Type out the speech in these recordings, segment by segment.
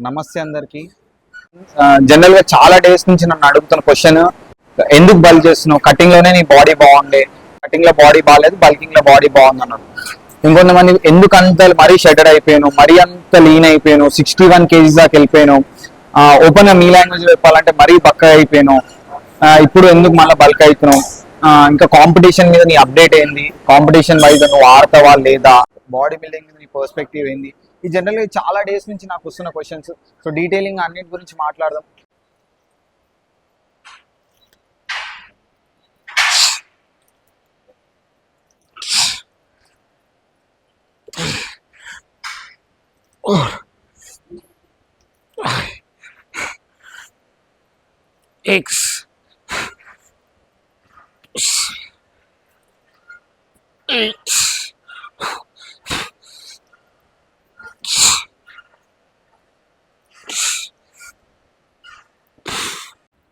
నమస్తే అందరికి. జనరల్ గా చాలా డేస్ నుంచి నన్ను అడుగుతున్న క్వశ్చన్, ఎందుకు బల్క్ చేస్తున్నావు? కటింగ్ లోనే నీ బాడీ బాగుండే, కటింగ్ లో బాడీ బాగాలేదు, బల్కింగ్ లో బాడీ బాగుంది అన్నాడు. ఇంకొంతమంది ఎందుకు అంత మరీ షెడెడ్ అయిపోయాను, మరీ అంత లీన్ అయిపోయాను, 61 kgs దాకా వెళ్ళిపోయాను, ఓపెన్ గా మీ లాంగ్వేజ్ చెప్పాలంటే మరీ బక్కగా అయిపోయాను, ఇప్పుడు ఎందుకు మళ్ళీ బల్క్ అవుతున్నావు, ఇంకా కాంపిటీషన్ మీద నీ అప్డేట్ ఏంది, కాంపిటీషన్ వైజ్ నువ్వు ఆడతావా లేదా, బాడీ బిల్డింగ్ మీద నీ పర్స్పెక్టివ్ ఏంది? ఈ జనరల్ గా చాలా డేస్ నుంచి నాకు వస్తున్న క్వశ్చన్స్. సో డీటెయిలింగ్ అన్నిటి గురించి మాట్లాడదాం.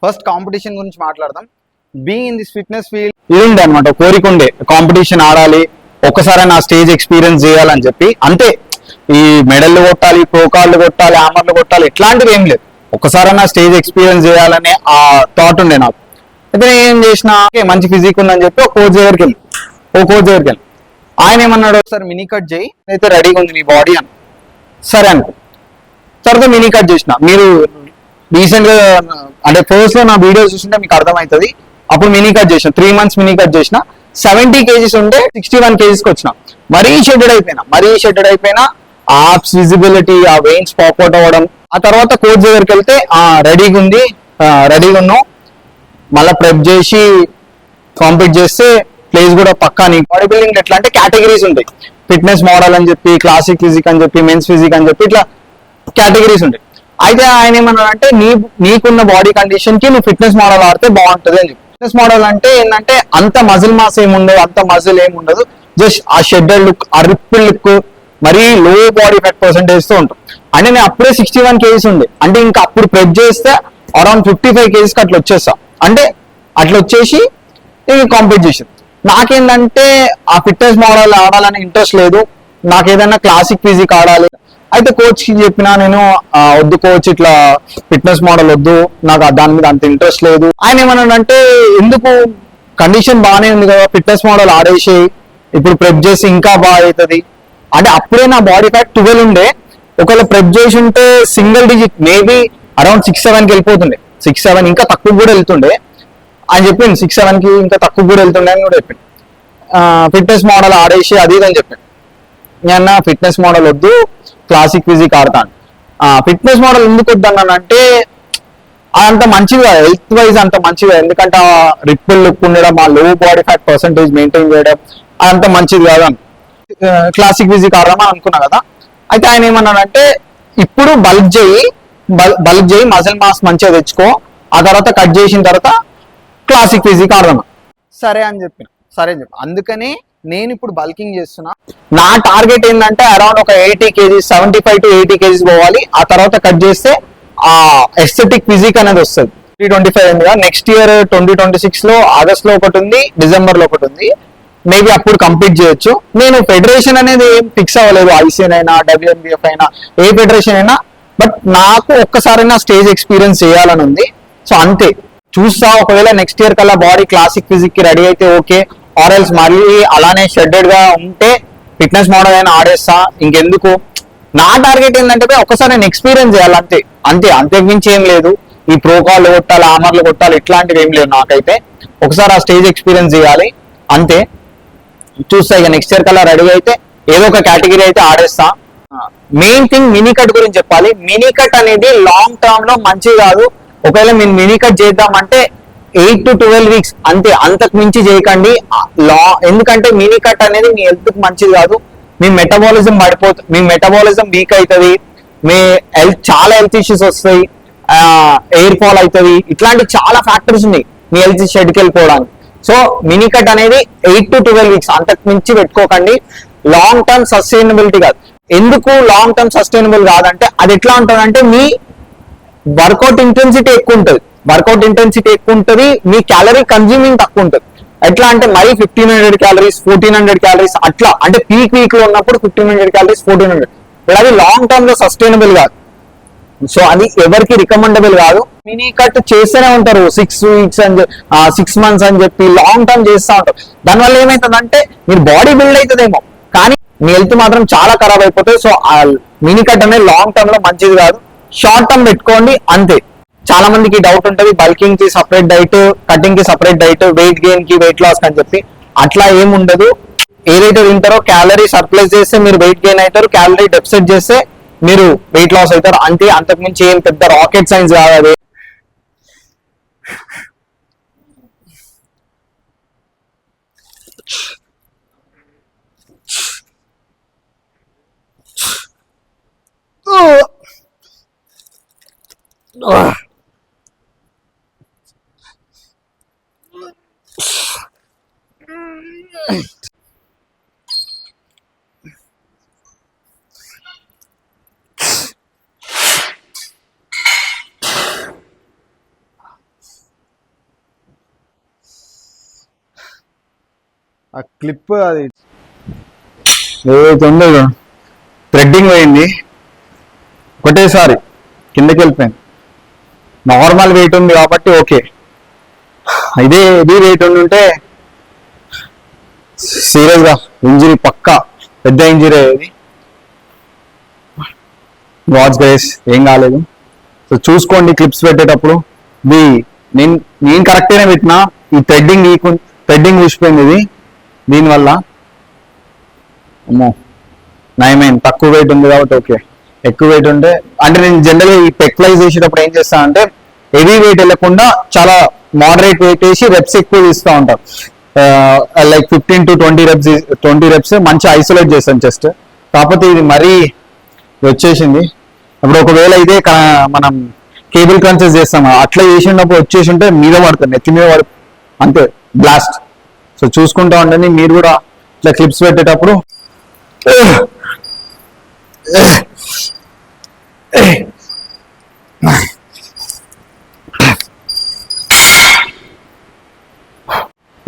ఫస్ట్ కాంపిటీషన్ గురించి మాట్లాడదాం. Being in this fitness field ఇది అనమాట, కోరిక ఉండే కాంపిటీషన్ ఆడాలి, ఒక్కసారి నా స్టేజ్ ఎక్స్పీరియన్స్ చేయాలని చెప్పి. అంతే, ఈ మెడల్లు కొట్టాలి, ప్రోకాళ్ళు కొట్టాలి, ఆమర్లు కొట్టాలి ఇట్లాంటివి ఏం లేదు, ఒక్కసారి నా స్టేజ్ ఎక్స్పీరియన్స్ చేయాలనే ఆ థాట్ ఉండే నాకు. అయితే నేను ఏం చేసిన, మంచి ఫిజిక్ ఉందని చెప్పి ఓ కోచ్ దగ్గరికి వెళ్ళి ఆయన ఏమన్నాడు, ఒకసారి మినీ కట్ చేయి, అయితే రెడీగా ఉంది నీ బాడీ అని. సరే అనుకో, తర్వాత మినీ కట్ చేసిన. మీరు రీసెంట్ గా అంటే ఫస్ట్ లో నా వీడియోస్ చూస్తుంటే మీకు అర్థమవుతుంది. అప్పుడు మినీ కట్ చేసిన, 3 months మినీ కట్ చేసిన. 70 kgs ఉంటే 61 kgs కి వచ్చిన. మరీ షెడెడ్ అయిపోయినా, ఆప్స్ విజిబిలిటీ, ఆ వెయిన్స్ పాప్అవుట్ అవ్వడం. ఆ తర్వాత కోచ్ దగ్గరికి వెళ్తే రెడీగా ఉన్నావు, మళ్ళీ ప్రెప్ చేసి కాంపీట్ చేస్తే ప్లేస్ కూడా పక్కా. నీ బాడీ బిల్డింగ్ ఎట్లా అంటే కేటగిరీస్ ఉంటాయి, ఫిట్నెస్ మోడల్ అని చెప్పి, క్లాసిక్ ఫిజిక్ అని చెప్పి, మెన్స్ ఫిజిక్ అని చెప్పి, ఇట్లా కేటగిరీస్ ఉంటాయి. అయితే ఆయన ఏమన్నాడంటే, నీకున్న బాడీ కండిషన్ కి నువ్వు ఫిట్నెస్ మోడల్ ఆడితే బాగుంటుంది అని చెప్పి. ఫిట్నెస్ మోడల్ అంటే ఏంటంటే అంత మజిల్ మాస్ ఏముండదు, అంత మజిల్ ఏముండదు, జస్ట్ ఆ షెడ్యూల్ లుక్, ఆ రిప్పుల్ లుక్, మరీ లో బాడీ ఫ్యాట్ పర్సెంటేజ్ తో ఉంటాం. అంటే నేను అప్పుడే 61 kgs ఉండే, అంటే ఇంకా అప్పుడు ప్రెప్ చేస్తే అరౌండ్ 55 kgs కి అట్లా వచ్చేస్తా. అంటే అట్లా వచ్చేసి ఇంక కాంపీట్ చేసాను. నాకేంటంటే ఆ ఫిట్నెస్ మోడల్ ఆడాలని ఇంట్రెస్ట్ లేదు, నాకు ఏదైనా క్లాసిక్ ఫిజిక్ ఆడాలి. అయితే కోచ్ కి చెప్పినా నేను, వద్దు కోచ్, ఇట్లా ఫిట్నెస్ మోడల్ వద్దు, నాకు దాని మీద అంత ఇంట్రెస్ట్ లేదు. ఆయన ఏమన్నాడంటే, ఎందుకు, కండిషన్ బాగానే ఉంది కదా, ఫిట్నెస్ మోడల్ ఆడేసి ఇప్పుడు ప్రెప్ చేసి ఇంకా బాగా అవుతుంది. అంటే అప్పుడే నా బాడీ ఫ్యాట్ 12 ఉండే, ఒకవేళ ప్రెప్ చేసి ఉంటే సింగిల్ డిజిట్, మేబీ అరౌండ్ 6-7కి వెళ్ళిపోతుండే, 6-7 ఇంకా తక్కువ కూడా వెళ్తుండే అని చెప్పింది. 6-7కి ఇంకా తక్కువ కూడా వెళ్తుండే అని కూడా చెప్పింది. ఫిట్నెస్ మోడల్ ఆడేసి అది ఇది అని చెప్పాను. నేను ఫిట్నెస్ మోడల్ వద్దు, క్లాసిక్ ఫిజిక్ ఆడతాను. ఫిట్నెస్ మోడల్ ఎందుకు వద్దన్నానంటే, అంత మంచిగా హెల్త్ వైజ్ అంత మంచిగా, ఎందుకంటే ఆ రిప్పుల్ లుక్ ఉండడం, ఆ లో బాడీ ఫ్యాట్ పర్సెంటేజ్ మెయింటైన్ చేయడం అదంత మంచిది కాదు అని క్లాసిక్ ఫిజిక్ ఆడదామని అనుకున్నా కదా. అయితే ఆయన ఏమన్నాడంటే, ఇప్పుడు బల్క్ చేయి, మజిల్ మాస్ మంచిగా తెచ్చుకో, ఆ తర్వాత కట్ చేసిన తర్వాత క్లాసిక్ ఫిజిక్ ఆడదాం. సరే అని చెప్పి అందుకనే నేను ఇప్పుడు బల్కింగ్ చేస్తున్నా. నా టార్గెట్ ఏంటంటే అరౌండ్ ఒక 80 kgs, 75 to 80 kgs పోవాలి. ఆ తర్వాత కట్ చేస్తే ఆ ఎస్థెటిక్ ఫిజిక్ అనేది వస్తుంది. 2025 ఉంది కదా, నెక్స్ట్ ఇయర్ 2026 లో ఆగస్ట్ లో ఒకటి ఉంది, డిసెంబర్ లో ఒకటి ఉంది. మేబీ అప్పుడు కంప్లీట్ చేయొచ్చు. నేను ఫెడరేషన్ అనేది ఏం ఫిక్స్ అవ్వలేదు, ఐసీఎన్ అయినా, WNBF అయినా, ఏ ఫెడరేషన్ అయినా. బట్ నాకు ఒక్కసారైనా స్టేజ్ ఎక్స్పీరియన్స్ చేయాలని ఉంది. సో అంతే, చూస్తా. ఒకవేళ నెక్స్ట్ ఇయర్ కల్లా బాడీ క్లాసిక్ ఫిజిక్ కి రెడీ అయితే ఓకే, ఆర్ఎల్స్ మళ్ళీ అలానే షెడ్డెడ్ గా ఉంటే ఫిట్నెస్ మోడల్ అయినా ఆడేస్తా. ఇంకెందుకు, నా టార్గెట్ ఏంటంటే ఒకసారి నేను ఎక్స్పీరియన్స్ చేయాలి, అంతే మించి ఏం లేదు. ఈ ప్రోకాళ్ళు కొట్టాలి, ఆమర్లు కొట్టాలి ఇట్లాంటివి ఏం లేదు నాకైతే. ఒకసారి ఆ స్టేజ్ ఎక్స్పీరియన్స్ చేయాలి అంతే. చూస్తా, ఇక నెక్స్ట్ ఇయర్ కల్లా రెడీ అయితే ఏదో ఒక కేటగిరీ అయితే ఆడేస్తా. మెయిన్ థింగ్ మినీ కట్ గురించి చెప్పాలి. మినీ కట్ అనేది లాంగ్ టర్మ్ లో మంచిది కాదు. ఒకవేళ మీరు మినీ కట్ చేద్దామంటే 8 to 12 weeks అంతే, అంతకు మించి చేయకండి. ఎందుకంటే మినీ కట్ అనేది మీ హెల్త్ కి మంచిది కాదు. మీ మెటబాలిజం పడిపోతుంది, మీ మెటబాలిజం వీక్ అవుతుంది, మీ చాలా హెల్త్ ఇష్యూస్ వస్తాయి, ఎయిర్ ఫాల్ అవుతుంది, ఇట్లాంటి చాలా ఫ్యాక్టర్స్ ఉన్నాయి మీ హెల్త్ షెడ్కి వెళ్ళిపోవడానికి. సో మినీ కట్ అనేది 8 to 12 weeks అంతకు మించి పెట్టుకోకండి. లాంగ్ టర్మ్ సస్టైనబిలిటీ కాదు. ఎందుకు లాంగ్ టర్మ్ సస్టైనబుల్ కాదంటే, అది ఎట్లా ఉంటుందంటే మీ వర్కౌట్ ఇంటెన్సిటీ ఎక్కువ ఉంటుంది, మీ క్యాలరీ కన్జ్యూమింగ్ తక్కువ ఉంటుంది. ఎట్లా అంటే మరీ 1500 calories 1400 calories అట్లా, అంటే పీక్ వీక్ లో ఉన్నప్పుడు 1500 calories 1400, అది లాంగ్ టర్మ్ లో సస్టైనబుల్ కాదు. సో అది ఎవరికి రికమెండబుల్ కాదు. మినీ కట్ చేస్తూనే ఉంటారు 6 weeks అని 6 months అని చెప్పి లాంగ్ టర్మ్ చేస్తూ ఉంటారు. దానివల్ల ఏమవుతుందంటే మీరు బాడీ బిల్డ్ అవుతుందేమో కానీ మీ హెల్త్ మాత్రం చాలా ఖరాబ్ అయిపోతుంది. సో ఆ మినీ కట్ అనేది లాంగ్ టర్మ్ లో మంచిది కాదు, షార్ట్ టర్మ్ పెట్టుకోండి అంతే. చాలా మందికి డౌట్ ఉంటుంది బల్కింగ్ కి సపరేట్ డైట్, కటింగ్ కి సపరేట్ డైట్, వెయిట్ గెయిన్ కి వెయిట్ లాస్ అని చెప్పి. అట్లా ఏం ఉండదు. ఏదైతే తింటారో క్యాలరీ సర్ప్లస్ చేస్తే మీరు వెయిట్ గెయిన్ అవుతారు, క్యాలరీ డెఫిసిట్ చేస్తే మీరు వెయిట్ లాస్ అవుతారు అంతే. అంతకుమించి ఏం పెద్ద రాకెట్ సైన్స్ కాదు అది. ఆ క్లిప్ అది ఏదైతే ఉందో థ్రెడ్డింగ్ పోయింది, ఒకటేసారి కిందకి వెళ్ళిపోయింది. నార్మల్ వెయిట్ ఉంది కాబట్టి ఓకే, ఇదే వెయిట్ ఉంటే సీరియస్ గా ఇంజరీ, పక్కా పెద్ద ఇంజరీ అయ్యేది. గాడ్స్ గ్రేస్ ఏం కాలేదు. సో చూసుకోండి క్లిప్స్ పెట్టేటప్పుడు. నేను కరెక్ట్గానే పెట్టినా, ఈ థ్రెడ్డింగ్ ఊసిపోయింది ఇది. దీనివల్ల అమ్మో నయమైంది. తక్కువ వెయిట్ ఉంది కాబట్టి ఓకే. ఎక్కువ వెయిట్ ఉంటే అంటే నేను జనరల్గా ఈ పెక్లైజ్ చేసేటప్పుడు ఏం చేస్తాను అంటే హెవీ వెయిట్ వెళ్ళకుండా చాలా మోడరేట్ వెయిట్ వేసి రెప్స్ ఎక్కువ తీస్తూ ఉంటాం. లైక్ 15 to 20 reps మంచి ఐసోలేట్ చేస్తాను చెస్ట్. కాకపోతే ఇది మరీ వచ్చేసింది. ఇప్పుడు ఒకవేళ ఇదే మనం కేబుల్ క్రంచెస్ చేస్తాం, అట్లా చేసినప్పుడు వచ్చేసి ఉంటే మీద పడుతుంది, నెత్తి మీద పడుతుంది అంతే, బ్లాస్ట్. సో చూసుకుంటా ఉండండి మీరు కూడా ఇట్లా క్లిప్స్ పెట్టేటప్పుడు.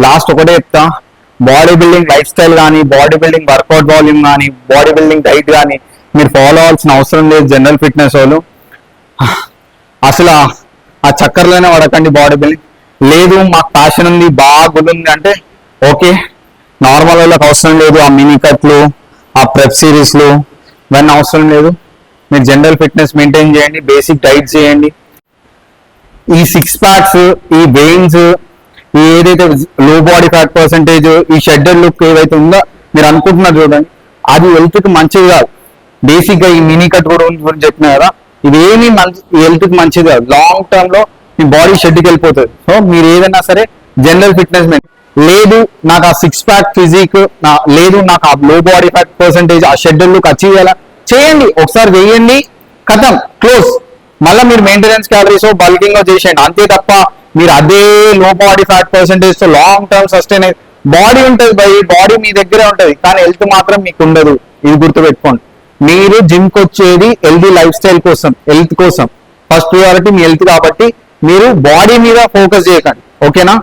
లాస్ట్ ఒకటే చెప్తా, బాడీ బిల్డింగ్ లైఫ్ స్టైల్ కానీ, బాడీ బిల్డింగ్ వర్కౌట్ వాల్యూమ్ కానీ, బాడీ బిల్డింగ్ డైట్ కానీ మీరు ఫాలో అవ్వాల్సిన అవసరం లేదు. జనరల్ ఫిట్నెస్ వాళ్ళు అసలు ఆ చక్కర్లోనే పడకండి. బాడీ బిల్డింగ్ లేదు మాకు ప్యాషన్ ఉంది బాగా గుల్లుంది అంటే ఓకే, నార్మల్ వాళ్ళకి అవసరం లేదు. ఆ మినీ కట్లు, ఆ ప్రెప్ సిరీస్లు ఇవన్నీ అవసరం లేదు. మీరు జనరల్ ఫిట్నెస్ మెయింటైన్ చేయండి, బేసిక్ డైట్ చేయండి. ఈ 6 packs, ఈ వెయిన్స్, ఈ ఏదైతే లో బాడీ ఫ్యాట్ పర్సెంటేజ్, ఈ షెడ్డెడ్ లుక్ ఏదైతే ఉందో మీరు అనుకుంటున్నారు చూడండి, అది హెల్త్ కి మంచిది కాదు. బేసిక్ గా ఈ మినీ కట్ కూడా గురించి చెప్పినా కదా, ఇవేమి హెల్త్ కి మంచిది కాదు. లాంగ్ టర్మ్ లో మీ బాడీ షెడ్కి వెళ్ళిపోతుంది. సో మీరు ఏదైనా సరే జనరల్ ఫిట్నెస్ లేదు నాకు ఆ 6 pack ఫిజిక్ లేదు, నాకు ఆ లో బాడీ ఫ్యాట్ పర్సెంటేజ్, ఆ షెడ్యూల్ లుక్ అచీవ్ చేయాలా, చేయండి. ఒకసారి వేయండి, కథం క్లోజ్. మళ్ళీ మీరు మెయింటెనెన్స్ క్యాలరీస్ బల్కింగ్ చేసేయండి అంతే తప్ప మీరు అదే లో బాడీ ఫ్యాట్ పర్సెంటేజ్ తో లాంగ్ టర్మ్ సస్టైన్ బాడీ ఉంటుంది. బాడీ మీ దగ్గరే ఉంటుంది కానీ హెల్త్ మాత్రం మీకు ఉండదు. ఇది గుర్తుపెట్టుకోండి. మీరు జిమ్ కి వచ్చేది హెల్తీ లైఫ్ స్టైల్ కోసం, హెల్త్ కోసం. ఫస్ట్ ప్రియారిటీ మీ హెల్త్ కాబట్టి మీరు బాడీ మీద ఫోకస్ చేయకండి, ఓకేనా?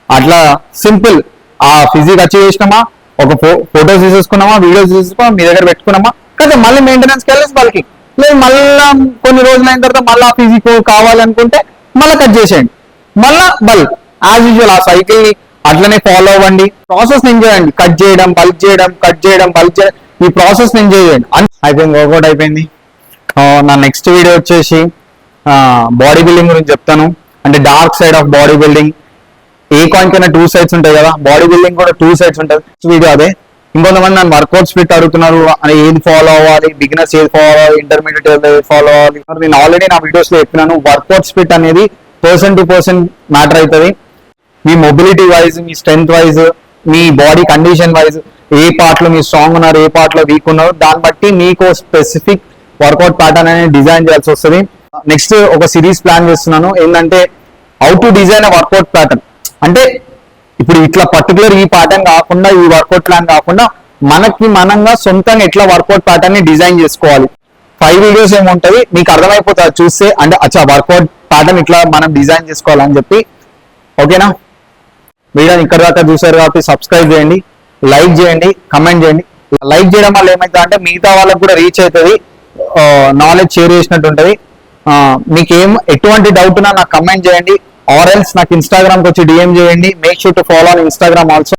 అట్లా సింపుల్. ఆ ఫిజిక్ అచీవ్ చేసినామా, ఒక ఫోటోస్ తీసేసుకున్నామా, వీడియోస్ తీసేసుకున్నామా, మీ దగ్గర పెట్టుకున్నామా కదా, మళ్ళీ మెయింటెనెన్స్ క్యాలరీస్ బల్కి లేదు. మళ్ళీ కొన్ని రోజులు అయిన తర్వాత మళ్ళీ ఫిజిక్ కావాలనుకుంటే మళ్ళీ కట్ చేసేయండి, మళ్ళా బల్క్. యాజ్ యూజువల్ ఆ సైకిల్ ని అట్లనే ఫాలో అవ్వండి. ప్రాసెస్ ఎంజాయ్ చేయండి. కట్ చేయడం, బల్క్ చేయడం, కట్ చేయడం, బల్క్ చేయడం, ఈ ప్రాసెస్ ఎంజాయ్ చేయండి. అయిపోయింది, వర్కౌట్ అయిపోయింది. నా నెక్స్ట్ వీడియో వచ్చేసి బాడీ బిల్డింగ్ గురించి చెప్తాను. అంటే dark side of body building. A coin కైనా 2 sides ఉంటాయి కదా, బాడీ బిల్డింగ్ కూడా 2 sides ఉంటుంది. వీడియో అదే. ఇంకొంతమంది నన్ను వర్కౌట్ స్ప్లిట్ అడుగుతున్నారు, అని ఏది ఫాలో అవ్వాలి, బిగినర్స్ ఏది ఫాలో అవ్వాలి, ఇంటర్మీడియట్ ఏది ఫాలో అవ్వాలి. నేను ఆల్రెడీ నా వీడియోస్ లో చెప్పినాను, వర్కౌట్ స్ప్లిట్ అనేది పర్సన్ టు పర్సన్ మ్యాటర్ అవుతుంది. మీ మొబిలిటీ వైజ్, మీ స్ట్రెంగ్త్ వైజ్, మీ బాడీ కండిషన్ వైజ్, ఏ పార్ట్ లో మీరు స్ట్రాంగ్ ఉన్నారు, ఏ పార్ట్ లో వీక్ ఉన్నారు, దాన్ని బట్టి మీకు స్పెసిఫిక్ వర్కౌట్ ప్యాటర్న్ అనేది డిజైన్ చేయాల్సి వస్తుంది. నెక్స్ట్ ఒక సిరీస్ ప్లాన్ చేస్తున్నాను, ఏంటంటే how to design a workout pattern. అంటే ఇప్పుడు ఇట్లా పర్టికులర్ ఈ ప్యాటర్న్ కాకుండా, ఈ వర్కౌట్ ప్లాన్ కాకుండా మనంగా సొంతంగా ఎట్లా వర్కౌట్ ప్యాటర్న్ ని డిజైన్ చేసుకోవాలి. 5 వీడియోస్ ఏముంటది మీకు అర్థమైపోతుంది చూస్తే. అంటే అచ్చా వర్కౌట్ ప్యాటర్న్ ఇట్లా మనం డిజైన్ చేసుకోవాలని చెప్పి, ఓకేనా? వీడియోని ఇక్కడ దాకా చూసారు కాబట్టి సబ్స్క్రైబ్ చేయండి, లైక్ చేయండి, కమెంట్ చేయండి. లైక్ చేయడం వల్ల ఏమవుతుంది అంటే మిగతా వాళ్ళకి కూడా రీచ్ అవుతుంది, నాలెడ్జ్ షేర్ చేసినట్టు ఉంటుంది. మీకేం ఎటువంటి డౌట్ ఉన్నా నాకు కమెంట్ చేయండి, ఆర్ ఎల్స్ నాకు ఇన్స్టాగ్రామ్ కి వచ్చి డిఎం చేయండి. Make sure to follow on Instagram also.